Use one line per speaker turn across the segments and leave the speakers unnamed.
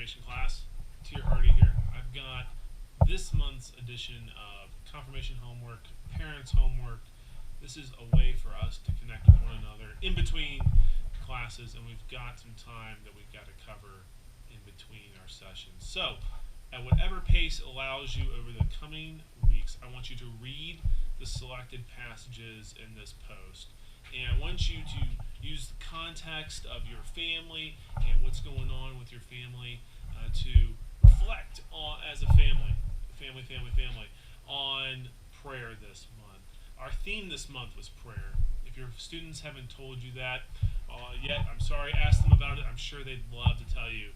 confirmation class. Tier Hardy here. I've got this month's edition of confirmation homework, parents' homework. This is a way for us to connect with one another in between classes, and we've got some time that we've got to cover in between our sessions. So, at whatever pace allows you over the coming weeks, I want you to read the selected passages in this post. And I want you to use the context of your family and what's going on with your family to reflect on, as a family, on prayer this month. Our theme this month was prayer. If your students haven't told you that yet, I'm sorry, ask them about it. I'm sure they'd love to tell you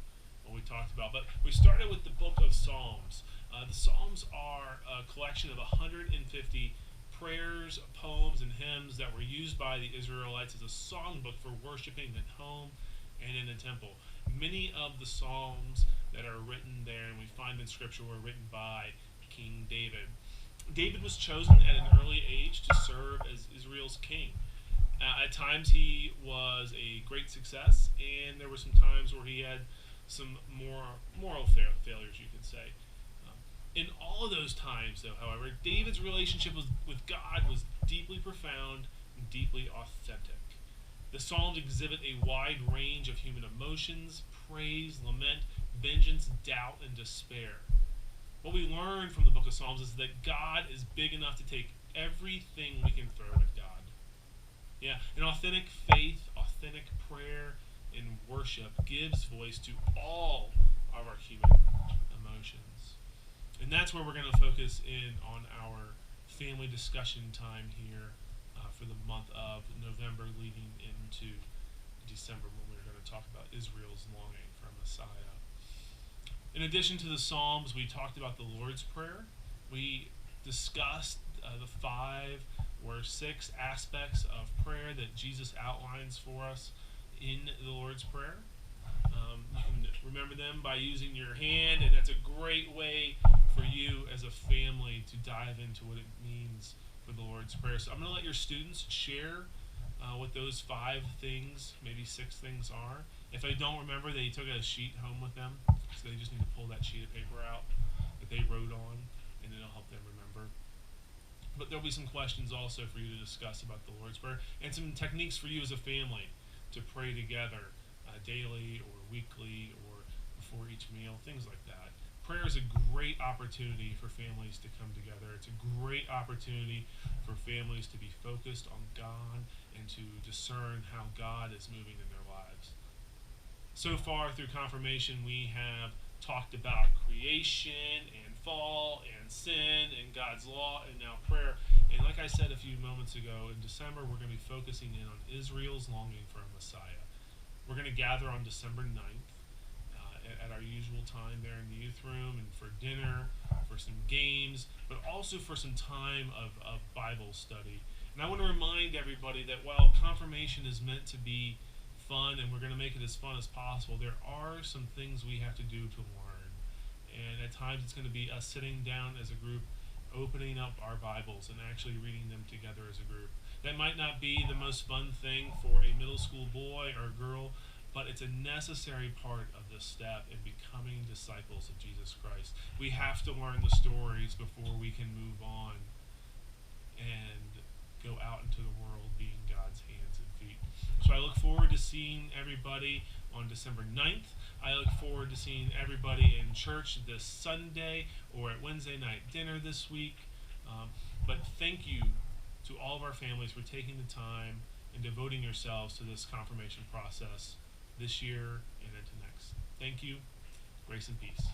what we talked about. But we started with the book of Psalms. The Psalms are a collection of 150 prayers, poems, and hymns that were used by the Israelites as a songbook for worshiping at home and in the temple. Many of the psalms that are written there and we find in Scripture were written by King David. David was chosen at an early age to serve as Israel's king. At times he was a great success, and there were some times where he had some more moral failures, you could say. In all of those times, though, however, David's relationship with God was deeply profound and deeply authentic. The Psalms exhibit a wide range of human emotions: praise, lament, vengeance, doubt, and despair. What we learn from the book of Psalms is that God is big enough to take everything we can throw at God. Yeah, an authentic faith, authentic prayer, and worship gives voice to all of our human emotions. And that's where we're going to focus in on our family discussion time here for the month of November leading into December, when we're going to talk about Israel's longing for a Messiah. In addition to the Psalms, we talked about the Lord's Prayer. We discussed the 5 or 6 aspects of prayer that Jesus outlines for us in the Lord's Prayer. You can remember them by using your hand, and that's a great way for you as a family to dive into what it means for the Lord's Prayer. So I'm going to let your students share what those 5 things, maybe 6 things are. If they don't remember, they took a sheet home with them, so they just need to pull that sheet of paper out that they wrote on, and it'll help them remember. But there'll be some questions also for you to discuss about the Lord's Prayer, and some techniques for you as a family to pray together daily or weekly or before each meal, things like that. Prayer is a great opportunity for families to come together. It's a great opportunity for families to be focused on God and to discern how God is moving in their lives. So far through confirmation, we have talked about creation and fall and sin and God's law and now prayer. And like I said a few moments ago, in December we're going to be focusing in on Israel's longing for a Messiah. We're going to gather on December 9th at our usual time there in the youth room, and for dinner, for some games, but also for some time of Bible study. And I want to remind everybody that while confirmation is meant to be fun, and we're going to make it as fun as possible, there are some things we have to do to learn. And at times it's going to be us sitting down as a group, opening up our Bibles and actually reading them together as a group. That might not be the most fun thing for a middle school boy or girl, but it's a necessary part of this step in becoming disciples of Jesus Christ. We have to learn the stories before we can move on and go out into the world being God's hands and feet. So I look forward to seeing everybody on December 9th. I look forward to seeing everybody in church this Sunday or at Wednesday night dinner this week. But thank you to all of our families for taking the time and devoting yourselves to this confirmation process this year and into next. Thank you. Grace and peace.